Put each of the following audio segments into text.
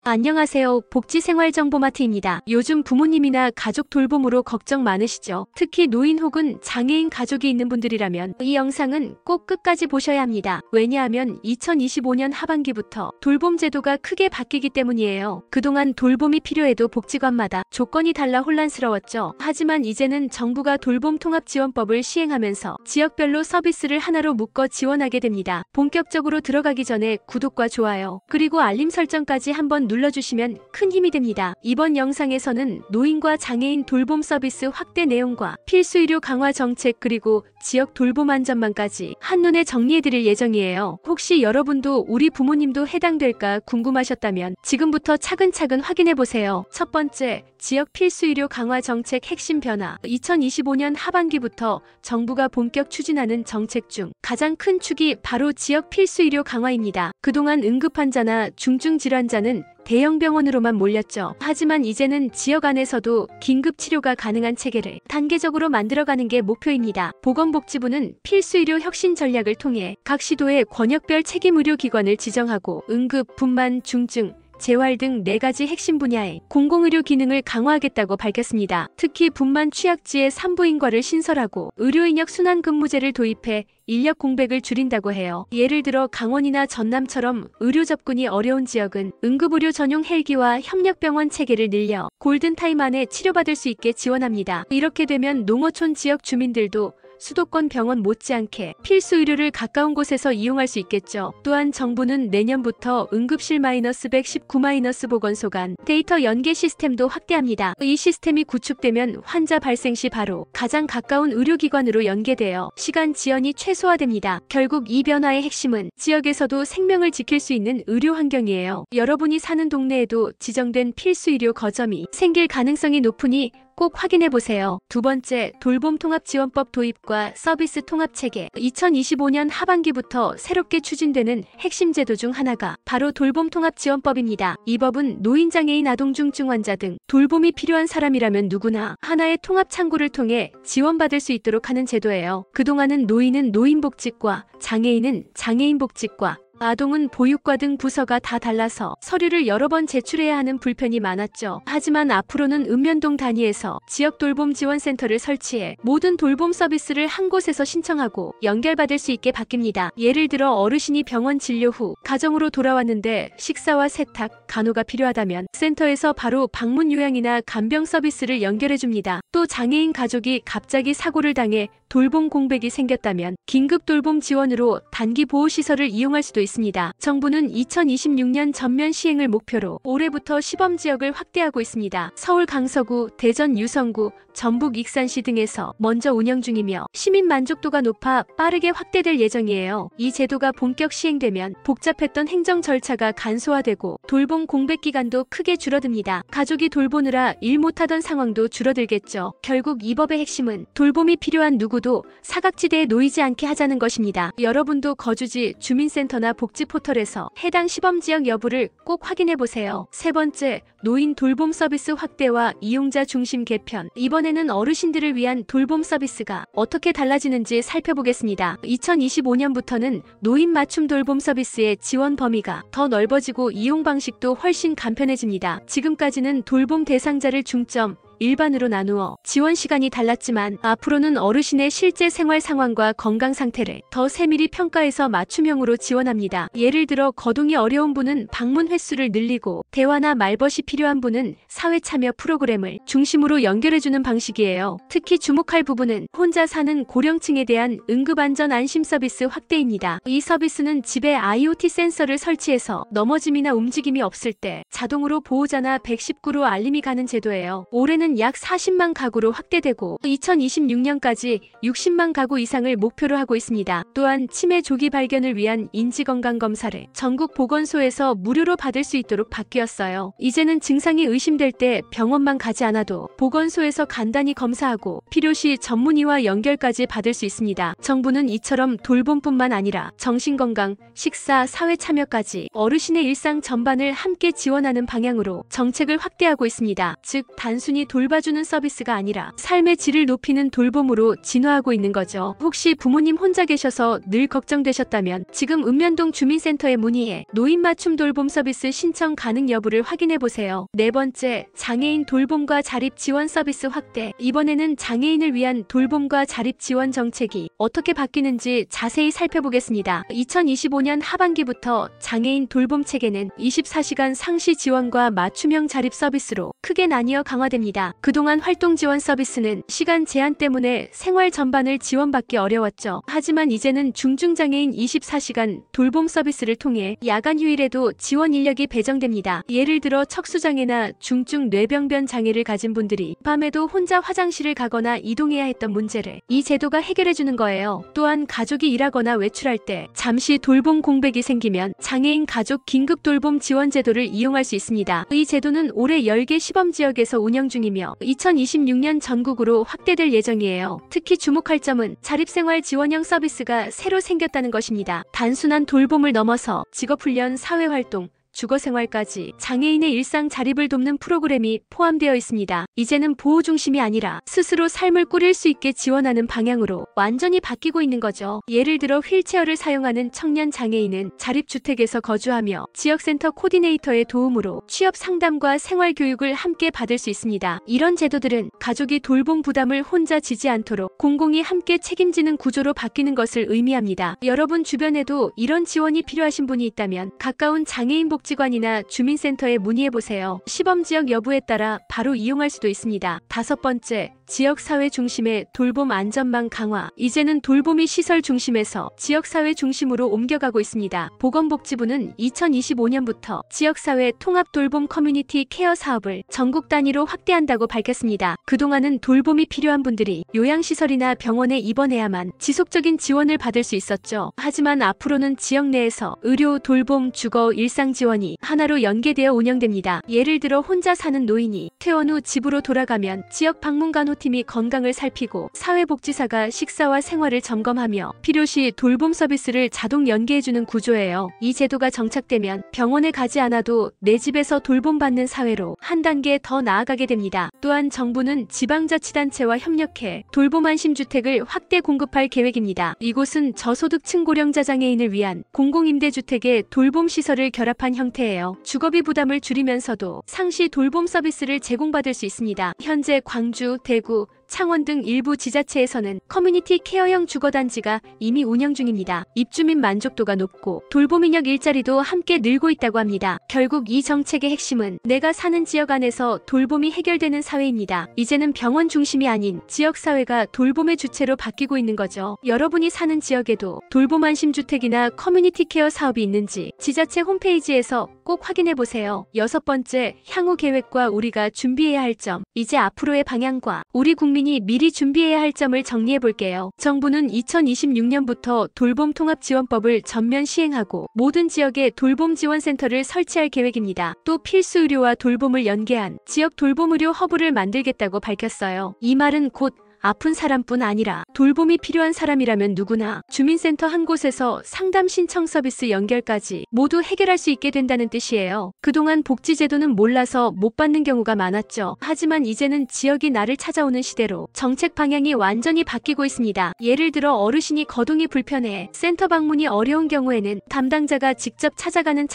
안녕하세요. 복지생활정보마트입니다. 요즘 부모님이나 가족 돌봄으로 걱정 많으시죠? 특히 노인 혹은 장애인 가족이 있는 분들이라면 이 영상은 꼭 끝까지 보셔야 합니다. 왜냐하면 2025년 하반기부터 돌봄 제도가 크게 바뀌기 때문이에요. 그동안 돌봄이 필요해도 복지관마다 조건이 달라 혼란스러웠죠. 하지만 이제는 정부가 돌봄통합지원법을 시행하면서 지역별로 서비스를 하나로 묶어 지원하게 됩니다. 본격적으로 들어가기 전에 구독과 좋아요, 그리고 알림 설정까지 한번 눌러주시면 큰 힘이 됩니다. 이번 영상에서는 노인과 장애인 돌봄 서비스 확대 내용과 필수 의료 강화 정책 그리고 지역 돌봄 안전망까지 한눈에 정리해드릴 예정이에요. 혹시 여러분도 우리 부모님도 해당될까 궁금하셨다면 지금부터 차근차근 확인해보세요. 첫 번째, 지역 필수 의료 강화 정책 핵심 변화. 2025년 하반기부터 정부가 본격 추진하는 정책 중 가장 큰 축이 바로 지역 필수 의료 강화입니다. 그동안 응급환자나 중증질환자는 대형 병원으로만 몰렸죠. 하지만 이제는 지역 안에서도 긴급 치료가 가능한 체계를 단계적으로 만들어가는 게 목표입니다. 보건복지부는 필수의료 혁신 전략을 통해 각 시도에 권역별 책임의료기관을 지정하고 응급, 분만, 중증, 재활 등 4가지 핵심 분야의 공공의료 기능을 강화하겠다고 밝혔습니다. 특히 분만 취약지에 산부인과를 신설하고 의료인력 순환근무제를 도입해 인력 공백을 줄인다고 해요. 예를 들어 강원이나 전남처럼 의료 접근이 어려운 지역은 응급의료 전용 헬기와 협력병원 체계를 늘려 골든타임 안에 치료받을 수 있게 지원합니다. 이렇게 되면 농어촌 지역 주민들도 수도권 병원 못지않게 필수 의료를 가까운 곳에서 이용할 수 있겠죠. 또한 정부는 내년부터 응급실 -119- 보건소 간 데이터 연계 시스템도 확대합니다. 이 시스템이 구축되면 환자 발생 시 바로 가장 가까운 의료기관으로 연계되어 시간 지연이 최소화됩니다. 결국 이 변화의 핵심은 지역에서도 생명을 지킬 수 있는 의료 환경이에요. 여러분이 사는 동네에도 지정된 필수 의료 거점이 생길 가능성이 높으니 꼭 확인해보세요. 두 번째, 돌봄통합지원법 도입과 서비스 통합체계. 2025년 하반기부터 새롭게 추진되는 핵심 제도 중 하나가 바로 돌봄통합지원법입니다. 이 법은 노인장애인 아동중증 환자 등 돌봄이 필요한 사람이라면 누구나 하나의 통합창구를 통해 지원받을 수 있도록 하는 제도예요. 그동안은 노인은 노인복지과, 장애인은 장애인복지과, 아동은 보육과 등 부서가 다 달라서 서류를 여러 번 제출해야 하는 불편이 많았죠. 하지만 앞으로는 읍면동 단위에서 지역 돌봄 지원센터를 설치해 모든 돌봄 서비스를 한 곳에서 신청하고 연결받을 수 있게 바뀝니다. 예를 들어 어르신이 병원 진료 후 가정으로 돌아왔는데 식사와 세탁, 간호가 필요하다면 센터에서 바로 방문 요양이나 간병 서비스를 연결해줍니다. 또 장애인 가족이 갑자기 사고를 당해 돌봄 공백이 생겼다면 긴급 돌봄 지원으로 단기 보호시설을 이용할 수도 있습니다. 정부는 2026년 전면 시행을 목표로 올해부터 시범지역을 확대하고 있습니다. 서울 강서구, 대전 유성구, 전북 익산시 등에서 먼저 운영 중이며 시민 만족도가 높아 빠르게 확대될 예정이에요. 이 제도가 본격 시행되면 복잡했던 행정 절차가 간소화되고 돌봄 공백 기간도 크게 줄어듭니다. 가족이 돌보느라 일 못하던 상황도 줄어들겠죠. 결국 이 법의 핵심은 돌봄이 필요한 누구도 사각지대에 놓이지 않게 하자는 것입니다. 여러분도 거주지, 주민센터나 복지 포털에서 해당 시범지역 여부를 꼭 확인해보세요. 세 번째, 노인 돌봄 서비스 확대와 이용자 중심 개편. 이번에는 어르신들을 위한 돌봄 서비스가 어떻게 달라지는지 살펴보겠습니다. 2025년부터는 노인 맞춤 돌봄 서비스의 지원 범위가 더 넓어지고 이용 방식도 훨씬 간편해집니다. 지금까지는 돌봄 대상자를 중점, 일반으로 나누어 지원 시간이 달랐지만 앞으로는 어르신의 실제 생활 상황과 건강 상태를 더 세밀히 평가해서 맞춤형으로 지원합니다. 예를 들어 거동이 어려운 분은 방문 횟수를 늘리고 대화나 말벗이 필요한 분은 사회 참여 프로그램을 중심으로 연결해주는 방식이에요. 특히 주목할 부분은 혼자 사는 고령층에 대한 응급안전 안심 서비스 확대입니다. 이 서비스는 집에 IoT 센서를 설치해서 넘어짐이나 움직임이 없을 때 자동으로 보호자나 119로 알림이 가는 제도예요. 올해는 약 40만 가구로 확대되고 2026년까지 60만 가구 이상을 목표로 하고 있습니다. 또한 치매 조기 발견을 위한 인지건강검사를 전국 보건소에서 무료로 받을 수 있도록 바뀌었어요. 이제는 증상이 의심될 때 병원만 가지 않아도 보건소에서 간단히 검사하고 필요시 전문의와 연결까지 받을 수 있습니다. 정부는 이처럼 돌봄뿐만 아니라 정신건강, 식사, 사회 참여까지 어르신의 일상 전반을 함께 지원하는 방향으로 정책을 확대하고 있습니다. 즉 단순히 돌봐주는 서비스가 아니라 삶의 질을 높이는 돌봄으로 진화하고 있는 거죠. 혹시 부모님 혼자 계셔서 늘 걱정되셨다면 지금 읍면동 주민센터에 문의해 노인 맞춤 돌봄 서비스 신청 가능 여부를 확인해보세요. 네 번째, 장애인 돌봄과 자립 지원 서비스 확대. 이번에는 장애인을 위한 돌봄과 자립 지원 정책이 어떻게 바뀌는지 자세히 살펴보겠습니다. 2025년 하반기부터 장애인 돌봄 체계는 24시간 상시 지원과 맞춤형 자립 서비스로 크게 나뉘어 강화됩니다. 그동안 활동 지원 서비스는 시간 제한 때문에 생활 전반을 지원받기 어려웠죠. 하지만 이제는 중증장애인 24시간 돌봄 서비스를 통해 야간 휴일에도 지원 인력이 배정됩니다. 예를 들어 척수장애나 중증 뇌병변 장애를 가진 분들이 밤에도 혼자 화장실을 가거나 이동해야 했던 문제를 이 제도가 해결해주는 거예요. 또한 가족이 일하거나 외출할 때 잠시 돌봄 공백이 생기면 장애인 가족 긴급 돌봄 지원 제도를 이용할 수 있습니다. 이 제도는 올해 10개 시범지역에서 운영 중이며 2026년 전국으로 확대될 예정이에요. 특히 주목할 점은 자립생활 지원형 서비스가 새로 생겼다는 것입니다. 단순한 돌봄을 넘어서 직업훈련, 사회활동, 주거생활까지 장애인의 일상 자립을 돕는 프로그램이 포함되어 있습니다. 이제는 보호 중심이 아니라 스스로 삶을 꾸릴 수 있게 지원하는 방향으로 완전히 바뀌고 있는 거죠. 예를 들어 휠체어를 사용하는 청년 장애인은 자립주택에서 거주하며 지역센터 코디네이터의 도움으로 취업 상담과 생활교육을 함께 받을 수 있습니다. 이런 제도들은 가족이 돌봄 부담을 혼자 지지 않도록 공공이 함께 책임지는 구조로 바뀌는 것을 의미합니다. 여러분 주변에도 이런 지원이 필요하신 분이 있다면 가까운 장애인 복지관이나 주민센터에 문의해보세요. 시범지역 여부에 따라 바로 이용할 수도 있습니다. 다섯 번째, 지역사회 중심의 돌봄 안전망 강화. 이제는 돌봄이 시설 중심에서 지역사회 중심으로 옮겨가고 있습니다. 보건복지부는 2025년부터 지역사회 통합 돌봄 커뮤니티 케어 사업을 전국 단위로 확대한다고 밝혔습니다. 그동안은 돌봄이 필요한 분들이 요양시설이나 병원에 입원해야만 지속적인 지원을 받을 수 있었죠. 하지만 앞으로는 지역 내에서 의료, 돌봄, 주거, 일상 지원이 하나로 연계되어 운영됩니다. 예를 들어 혼자 사는 노인이 퇴원 후 집으로 돌아가면 지역 방문간호팀이 건강을 살피고 사회복지사가 식사와 생활을 점검하며 필요시 돌봄 서비스를 자동 연계해주는 구조예요. 이 제도가 정착되면 병원에 가지 않아도 내 집에서 돌봄받는 사회로 한 단계 더 나아가게 됩니다. 또한 정부는 지방자치단체와 협력해 돌봄 안심주택을 확대 공급할 계획입니다. 이곳은 저소득층 고령자 장애인을 위한 공공임대주택의 돌봄 시설을 결합한 형태예요. 주거비 부담을 줄이면서도 상시 돌봄 서비스를 제공받을 수 있습니다. 현재 광주, 대구, 창원 등 일부 지자체에서는 커뮤니티 케어형 주거단지가 이미 운영 중입니다. 입주민 만족도가 높고 돌봄 인력 일자리도 함께 늘고 있다고 합니다. 결국 이 정책의 핵심은 내가 사는 지역 안에서 돌봄이 해결되는 사회입니다. 이제는 병원 중심이 아닌 지역사회가 돌봄의 주체로 바뀌고 있는 거죠. 여러분이 사는 지역에도 돌봄 안심주택이나 커뮤니티 케어 사업이 있는지 지자체 홈페이지에서 꼭 확인해보세요. 여섯 번째, 향후 계획과 우리가 준비해야 할 점. 이제 앞으로의 방향과 우리 국민이 미리 준비해야 할 점을 정리해볼게요. 정부는 2026년부터 돌봄통합지원법을 전면 시행하고 모든 지역에 돌봄지원센터를 설치할 계획입니다. 또 필수 의료와 돌봄을 연계한 지역 돌봄의료 허브를 만들겠다고 밝혔어요. 이 말은 곧 아픈 사람뿐 아니라 돌봄이 필요한 사람이라면 누구나 주민센터 한 곳에서 상담 신청 서비스 연결까지 모두 해결할 수 있게 된다는 뜻이에요. 그동안 복지제도는 몰라서 못 받는 경우가 많았죠. 하지만 이제는 지역이 나를 찾아오는 시대로 정책 방향이 완전히 바뀌고 있습니다. 예를 들어 어르신이 거동이 불편해 센터 방문이 어려운 경우에는 담당자가 직접 찾아가는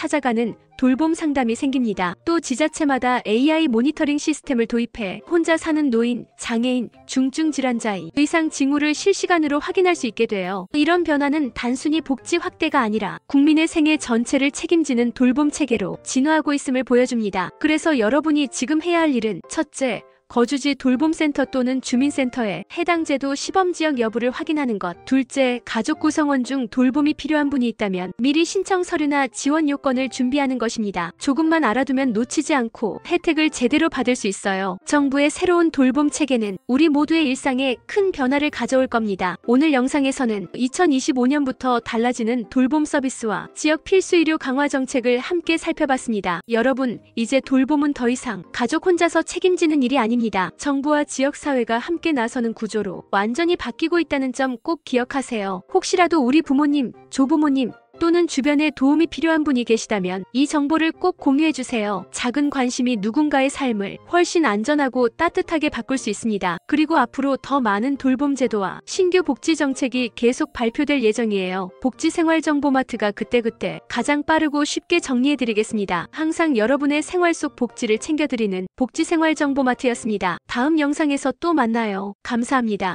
돌봄 상담이 생깁니다. 또 지자체마다 AI 모니터링 시스템을 도입해 혼자 사는 노인, 장애인, 중증 질환자의 의상 징후를 실시간으로 확인할 수 있게 돼요. 이런 변화는 단순히 복지 확대가 아니라 국민의 생애 전체를 책임지는 돌봄 체계로 진화하고 있음을 보여줍니다. 그래서 여러분이 지금 해야 할 일은 첫째, 거주지 돌봄센터 또는 주민센터에 해당 제도 시범지역 여부를 확인하는 것. 둘째, 가족 구성원 중 돌봄이 필요한 분이 있다면 미리 신청 서류나 지원 요건을 준비하는 것입니다. 조금만 알아두면 놓치지 않고 혜택을 제대로 받을 수 있어요. 정부의 새로운 돌봄 체계는 우리 모두의 일상에 큰 변화를 가져올 겁니다. 오늘 영상에서는 2025년부터 달라지는 돌봄 서비스와 지역 필수 의료 강화 정책을 함께 살펴봤습니다. 여러분, 이제 돌봄은 더 이상 가족 혼자서 책임지는 일이 아닙니다. 정부와 지역사회가 함께 나서는 구조로 완전히 바뀌고 있다는 점 꼭 기억하세요. 혹시라도 우리 부모님, 조부모님, 또는 주변에 도움이 필요한 분이 계시다면 이 정보를 꼭 공유해주세요. 작은 관심이 누군가의 삶을 훨씬 안전하고 따뜻하게 바꿀 수 있습니다. 그리고 앞으로 더 많은 돌봄 제도와 신규 복지 정책이 계속 발표될 예정이에요. 복지생활정보마트가 그때그때 가장 빠르고 쉽게 정리해드리겠습니다. 항상 여러분의 생활 속 복지를 챙겨드리는 복지생활정보마트였습니다. 다음 영상에서 또 만나요. 감사합니다.